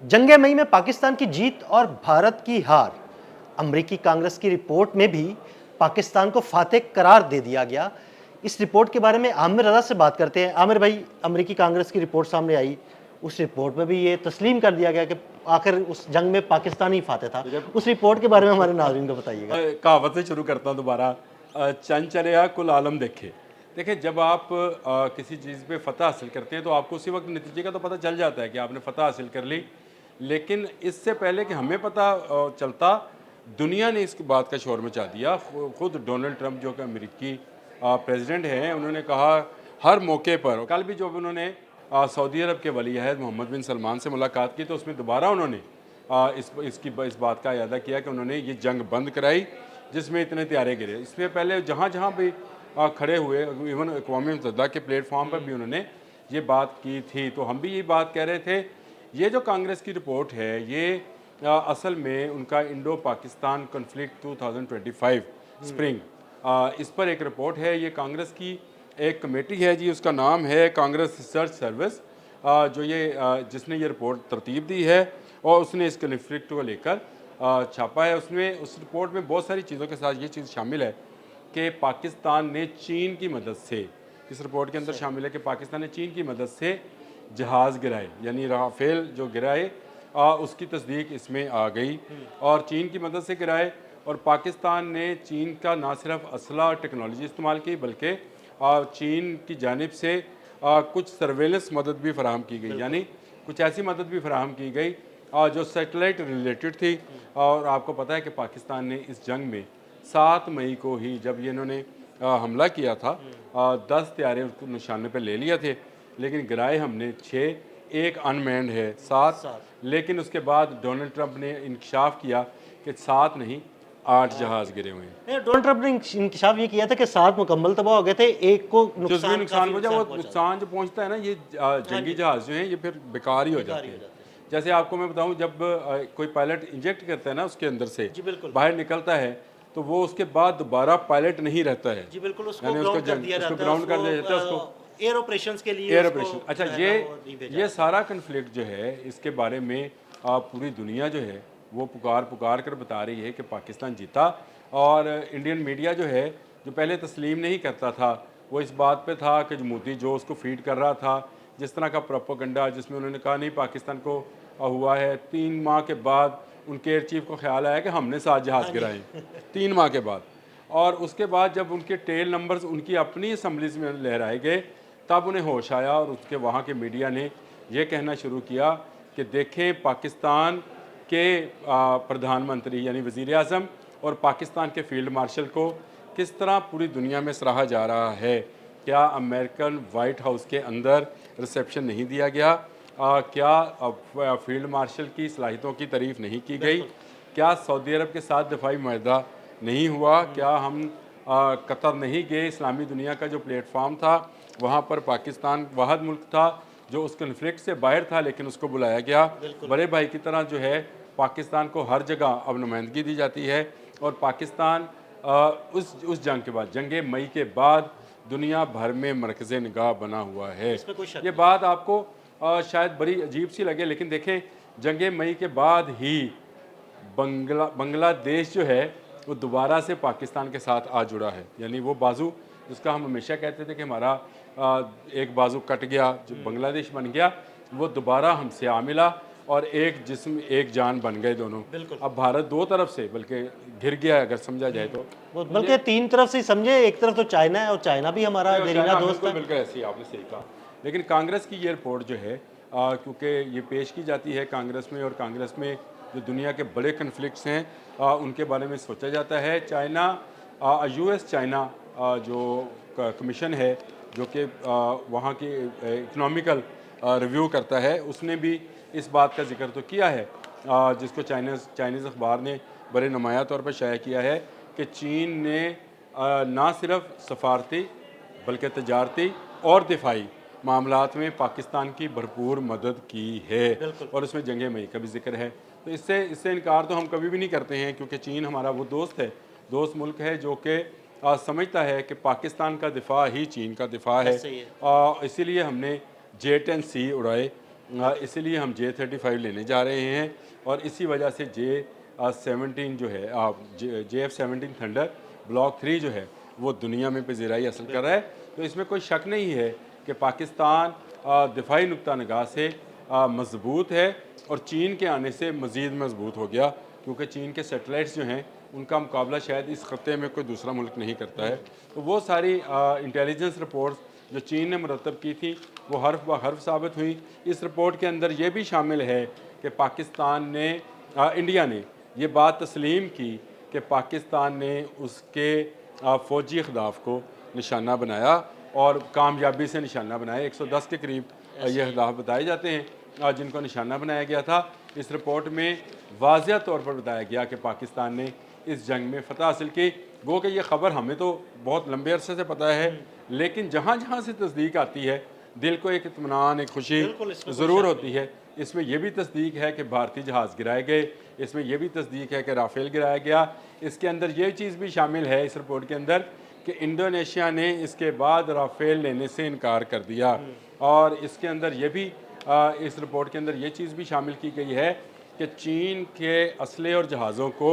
जंग मई में पाकिस्तान की जीत और भारत की हार। अमेरिकी कांग्रेस की रिपोर्ट में भी पाकिस्तान को फातेह करार दे दिया गया। इस रिपोर्ट के बारे में आमिर रजा से बात करते हैं। आमिर भाई, अमेरिकी कांग्रेस की रिपोर्ट सामने आई, उस रिपोर्ट में भी ये तस्लीम कर दिया गया कि आखिर उस जंग में पाकिस्तान ही फातेह था। उस रिपोर्ट के बारे में हमारे नाज़रीन को बताइएगा। कहावत से शुरू करता हूँ दोबारा। चंद चलेया कुल आलम देखे। देखिए, जब आप किसी चीज़ पे फतह हासिल करते हैं तो आपको उसी वक्त नतीजे का तो पता चल जाता है कि आपने फतह हासिल कर ली। लेकिन इससे पहले कि हमें पता चलता, दुनिया ने इस बात का शोर मचा दिया। खुद डोनाल्ड ट्रंप जो कि अमेरिकी प्रेसिडेंट हैं, उन्होंने कहा हर मौके पर। कल भी जब उन्होंने सऊदी अरब के वली अहद मोहम्मद बिन सलमान से मुलाकात की तो उसमें दोबारा उन्होंने इस बात का अयादा किया कि उन्होंने ये जंग बंद कराई जिसमें इतने त्यारे गिरे। इसमें पहले जहाँ जहाँ भी खड़े हुए, इवन अक़वाम मुत्तहिदा के प्लेटफॉर्म पर भी उन्होंने ये बात की थी। तो हम भी ये बात कह रहे थे, ये जो कांग्रेस की रिपोर्ट है ये असल में उनका इंडो पाकिस्तान कन्फ्लिक्ट 2025 स्प्रिंग, इस पर एक रिपोर्ट है। ये कांग्रेस की एक कमेटी है जी, उसका नाम है कांग्रेस रिसर्च सर्विस, जो ये जिसने ये रिपोर्ट तरतीब दी है और उसने इस कन्फ्लिक्ट को लेकर छापा है। उसमें उस रिपोर्ट में बहुत सारी चीज़ों के साथ ये चीज़ शामिल है कि पाकिस्तान ने चीन की मदद से, इस रिपोर्ट के अंदर शामिल है कि पाकिस्तान ने चीन की मदद से जहाज़ गिराए, यानी राफेल जो गिराए, उसकी तस्दीक इसमें आ गई और चीन की मदद से गिराए। और पाकिस्तान ने चीन का ना सिर्फ असला टेक्नोलॉजी इस्तेमाल की बल्कि चीन की जानिब से कुछ सर्वेलेंस मदद भी फराहम की गई, यानी कुछ ऐसी मदद भी फराहम की गई जो सैटेलाइट रिलेटेड थी। और आपको पता है कि पाकिस्तान ने इस जंग में 7 मई को ही, जब ये इन्होंने हमला किया था, 10 त्यारे उसको निशाने पर ले लिए थे, लेकिन गिराए हमने 6, एक अनमैन्ड है 7। लेकिन उसके बाद डोनाल्ड ट्रंप ने इंकशाफ किया कि 7 नहीं 8 जहाज़ गिरे हुए हैं। डोनाल्ड ट्रंप ने इंकशाफ ये किया था कि 7 मुकम्मल तबाह हो गए थे, एक को नुकसान हो जाए, वो पहुंचा नुकसान जो पहुंचता है ना, ये जंगी जहाज़ जो हैं ये फिर बेकार ही हो जाते हैं। जैसे आपको मैं बताऊं, जब कोई पायलट इंजेक्ट करता है ना उसके अंदर से बाहर निकलता है तो वो उसके बाद दोबारा पायलट नहीं रहता है जी बिल्कुल, उसको यानी ग्राउंड कर दिया जाता है, ग्राउंड कर दिया जाता है उसको एयर ऑपरेशंस के लिए एयर उसको ऑपरेशन। अच्छा, जो है ना, वो नहीं ये सारा कन्फ्लिक्ट जो है इसके बारे में पूरी दुनिया जो है वो पुकार कर बता रही है कि पाकिस्तान जीता। और इंडियन मीडिया जो है, जो पहले तस्लीम नहीं करता था, वो इस बात पे था कि मोदी जो उसको फीड कर रहा था, जिस तरह का प्रोपोगंडा, जिसमें उन्होंने कहा नहीं पाकिस्तान को हुआ है। 3 माह के बाद उनके एयर चीफ को ख्याल आया कि हमने 7 जहाज़ गिराए 3 माह के बाद। और उसके बाद जब उनके टेल नंबर्स उनकी अपनी असम्बलीज में लहराए गए तब उन्हें होश आया और उसके वहाँ के मीडिया ने यह कहना शुरू किया कि देखें पाकिस्तान के प्रधानमंत्री यानी वज़ीर आज़म और पाकिस्तान के फील्ड मार्शल को किस तरह पूरी दुनिया में सराहा जा रहा है। क्या अमेरिकन वाइट हाउस के अंदर रिसेप्शन नहीं दिया गया? क्या फील्ड मार्शल की सलाहियतों की तारीफ़ नहीं की गई? क्या सऊदी अरब के साथ दफाई माहिदा नहीं हुआ? क्या हम कतर नहीं गए? इस्लामी दुनिया का जो प्लेटफॉर्म था वहाँ पर पाकिस्तान वाहद मुल्क था जो उस कन्फ्लिक्ट से बाहर था, लेकिन उसको बुलाया गया। बड़े भाई की तरह जो है पाकिस्तान को हर जगह अब नुमाइंदगी दी जाती है। और पाकिस्तान उस जंग के बाद, जंग मई के बाद, दुनिया भर में मरकज़ निगाह बना हुआ है। ये बात आपको शायद बड़ी अजीब सी लगे, लेकिन देखें जंग मई के बाद ही बांग्लादेश जो है वो दोबारा से पाकिस्तान के साथ आ जुड़ा है। यानी वो बाजू जिसका हम हमेशा कहते थे कि हमारा एक बाजू कट गया, जो बांग्लादेश बन गया, वो दोबारा हमसे आ मिला और एक जिस्म एक जान बन गए दोनों। अब भारत 2 तरफ से बल्कि घिर गया अगर समझा जाए तो, बल्कि 3 तरफ से समझे। एक तरफ तो चाइना है और चाइना भी हमारा देरीना दोस्त है। बिल्कुल ऐसी आपने सही कहा। लेकिन कांग्रेस की ये रिपोर्ट जो है, क्योंकि ये पेश की जाती है कांग्रेस में और कांग्रेस में जो दुनिया के बड़े कन्फ्लिक्ट्स हैं उनके बारे में सोचा जाता है। चाइना, US चाइना जो कमीशन है जो कि वहाँ की इकनॉमिकल रिव्यू करता है, उसने भी इस बात का जिक्र तो किया है, जिसको चाइनीज़ अखबार ने बड़े नुमाया तौर पर शाया किया है कि चीन ने ना सिर्फ सफारती बल्कि तजारती और दिफाई मामलात में पाकिस्तान की भरपूर मदद की है और उसमें जंग मई का भी जिक्र है। तो इससे इनकार तो हम कभी भी नहीं करते हैं, क्योंकि चीन हमारा वो दोस्त मुल्क है जो कि समझता है कि पाकिस्तान का दिफा ही चीन का दिफा है। इसीलिए हमने J-10C उड़ाए इसीलिए हम J-35 लेने जा रहे हैं और इसी वजह से J-17 जो है JF-17 थंडर ब्लॉक 3 जो है वो दुनिया में पजीराई हासिल कर रहा है। तो इसमें कोई शक नहीं है कि पाकिस्तान दिफाई नुक्ता निगाह से मजबूत है और चीन के आने से मज़ीद मजबूत हो गया, क्योंकि चीन के सैटेलाइट्स जो हैं उनका मुकाबला शायद इस खत्े में कोई दूसरा मुल्क नहीं करता है। तो वो सारी इंटेलिजेंस रिपोर्ट्स जो चीन ने मुरतब की थी वो हर्फ ब हर्फ साबित हुई। इस रिपोर्ट के अंदर ये भी शामिल है कि पाकिस्तान ने इंडिया ने ये बात तस्लीम की कि पाकिस्तान ने उसके फ़ौजी अहदाफ को निशाना बनाया और कामयाबी से निशाना बनाया। 110 के करीब ये अहदाफ बताए जाते हैं जिनको निशाना बनाया गया था। इस रिपोर्ट में वाज़िया तौर पर बताया गया कि पाकिस्तान ने इस जंग में फ़तह हासिल की। गो कि ये ख़बर हमें तो बहुत लंबे अरसे से पता है, लेकिन जहाँ जहाँ से तस्दीक आती है दिल को एक इत्मीनान, एक खुशी ज़रूर होती है। इसमें यह भी तस्दीक है कि भारतीय जहाज़ गिराए गए, इसमें यह भी तस्दीक है कि राफेल गिराया गया। इसके अंदर ये चीज़ भी शामिल है इस रिपोर्ट के अंदर कि इंडोनेशिया ने इसके बाद राफेल लेने से इनकार कर दिया। और इसके अंदर ये भी इस रिपोर्ट के अंदर ये चीज़ भी शामिल की गई है कि चीन के असले और जहाज़ों को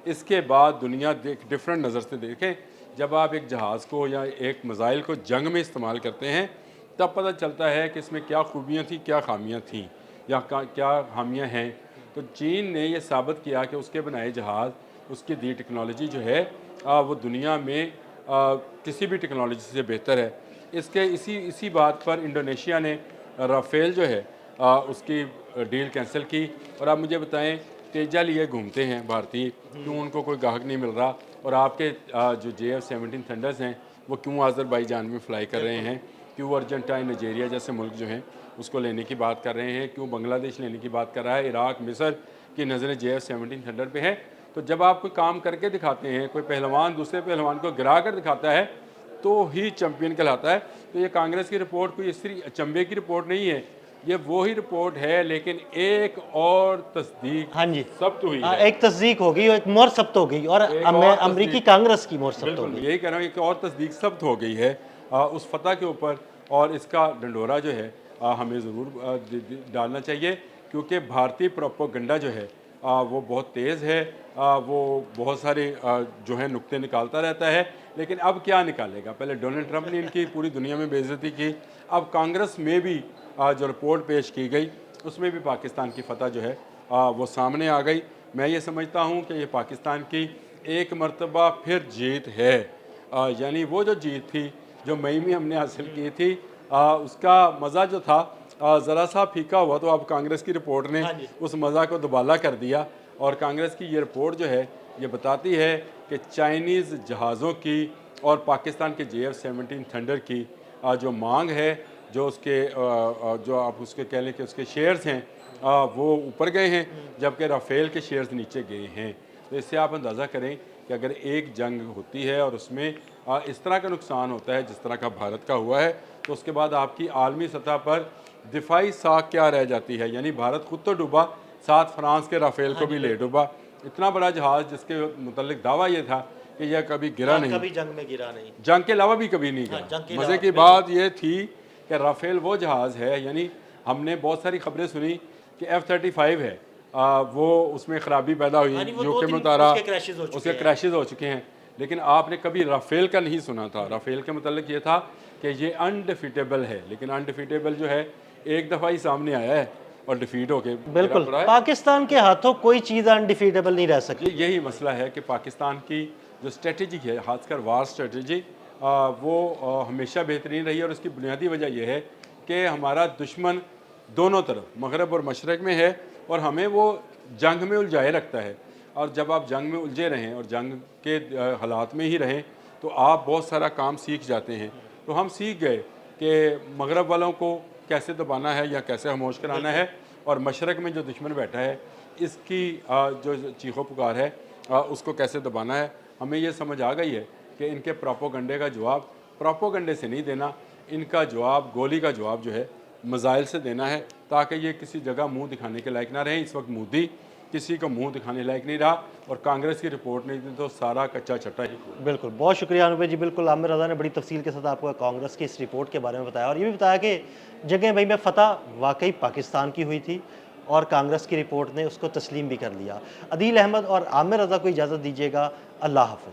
इसके बाद दुनिया डिफरेंट नज़र से देखें। जब आप एक जहाज़ को या एक मिसाइल को जंग में इस्तेमाल करते हैं तब पता चलता है कि इसमें क्या खूबियाँ थी, क्या खामियाँ थीं या क्या खामियाँ हैं। तो चीन ने यह साबित किया कि उसके बनाए जहाज़, उसकी दी टेक्नोलॉजी जो है वो दुनिया में किसी भी टेक्नोलॉजी से बेहतर है। इसके इसी बात पर इंडोनेशिया ने राफेल जो है उसकी डील कैंसिल की। और आप मुझे बताएं, तेजा लिए घूमते हैं भारतीय, क्यों उनको कोई गाहक नहीं मिल रहा, और आपके जो JF-17 थंडर्स हैं वो क्यों आज़रबाईजान में फ़्लाई कर रहे हैं, क्यों अर्जेंटाइन, नाइजीरिया जैसे मुल्क जो हैं उसको लेने की बात कर रहे हैं, क्यों बांग्लादेश लेने की बात कर रहा है, इराक, मिस्र की नज़रें JF-17 थंडर पे हैं। तो जब आप कोई काम करके दिखाते हैं, कोई पहलवान दूसरे पहलवान को गिरा कर दिखाता है तो ही चैम्पियन कहलाता है। तो ये कांग्रेस की रिपोर्ट कोई इस अचंभे की रिपोर्ट नहीं है, ये वो ही रिपोर्ट है, लेकिन एक और तस्दीक हाँ जी सब्त हुई है। एक तस्दीक हो गई और एक मोहर सब्त हो गई और अमेरिकी कांग्रेस की मोहर सब्त हो बिल्कुल गई। यही कह रहा हूँ, एक और तस्दीक सब्त हो गई है उस फतह के ऊपर, और इसका डंडोरा जो है हमें ज़रूर डालना चाहिए, क्योंकि भारतीय प्रोपेगेंडा जो है वो बहुत तेज़ है, वो बहुत सारे जो है नुक्ते निकालता रहता है। लेकिन अब क्या निकालेगा? पहले डोनाल्ड ट्रंप ने इनकी पूरी दुनिया में बेइज्जती की, अब कांग्रेस में भी जो रिपोर्ट पेश की गई उसमें भी पाकिस्तान की फतह जो है वो सामने आ गई। मैं ये समझता हूँ कि ये पाकिस्तान की एक मरतबा फिर जीत है। यानी वो जो जीत थी जो मई में हमने हासिल की थी, उसका मज़ा जो था ज़रा सा फीका हुआ, तो अब कांग्रेस की रिपोर्ट ने उस मज़ा को दुबाला कर दिया। और कांग्रेस की ये रिपोर्ट जो है ये बताती है कि चाइनीज़ जहाज़ों की और पाकिस्तान के JF-17 थंडर की जो मांग है, जो उसके जो आप उसके कह लें कि उसके शेयर्स हैं वो ऊपर गए हैं, जबकि राफेल के शेयर्स नीचे गए हैं। तो इससे आप अंदाज़ा करें कि अगर एक जंग होती है और उसमें इस तरह का नुकसान होता है जिस तरह का भारत का हुआ है, तो उसके बाद आपकी आलमी सतह पर दिफाई साख क्या रह जाती है। यानी भारत खुद तो डूबा, साथ फ्रांस के राफेल को भी ले डूबा। इतना बड़ा जहाज़ जिसके मुतल्लिक दावा ये था कि यह कभी गिरा नहीं, कभी जंग में गिरा नहीं, जंग के अलावा भी कभी नहीं गिरा। जंग के मज़े की बात ये थी कि राफेल वो जहाज़ है, यानी हमने बहुत सारी खबरें सुनी कि F-35 है वो उसमें ख़राबी पैदा हुई, यूके में उतारा, उसके क्रैशेज़ हो चुके हैं, लेकिन आपने कभी राफेल का नहीं सुना था। राफेल के मतलब ये था कि ये अनडिफीटेबल है, लेकिन अनडिफीटेबल जो है एक दफ़ा ही सामने आया है और डिफीट होके बिल्कुल पाकिस्तान के हाथों कोई चीज़ अनडिफीटेबल नहीं रह सकती। यही मसला है कि पाकिस्तान की जो स्ट्रेटजी है, खासकर वार स्ट्रेटजी, वो हमेशा बेहतरीन रही है। और उसकी बुनियादी वजह यह है कि हमारा दुश्मन दोनों तरफ मगरब और मशरक़ में है और हमें वो जंग में उलझाए रखता है। और जब आप जंग में उलझे रहें और जंग के हालात में ही रहें तो आप बहुत सारा काम सीख जाते हैं। तो हम सीख गए कि मगरब वालों को कैसे दबाना है या कैसे खामोश कराना है, और मशरक़ में जो दुश्मन बैठा है इसकी जो चीखो पुकार है उसको कैसे दबाना है। हमें ये समझ आ गई है कि इनके प्रोपोगंडे का जवाब प्रोपोगंडे से नहीं देना, इनका जवाब गोली का जवाब जो है मिसाइल से देना है, ताकि ये किसी जगह मुंह दिखाने के लायक ना रहें। इस वक्त मोदी किसी का मुंह दिखाने लायक नहीं रहा, और कांग्रेस की रिपोर्ट ने तो सारा कच्चा चट्टा ही खोला। बिल्कुल, बहुत शुक्रिया अनूप भाई जी। बिल्कुल, आमिर रज़ा ने बड़ी तफ़सील के साथ आपको कांग्रेस की इस रिपोर्ट के बारे में बताया और ये भी बताया कि जगह भाई में फ़तह वाक़ई पाकिस्तान की हुई थी और कांग्रेस की रिपोर्ट ने उसको तस्लीम भी कर लिया। अदील अहमद और आमिर रज़ा को इजाज़त दीजिएगा। अल्लाह हाफ़िज़।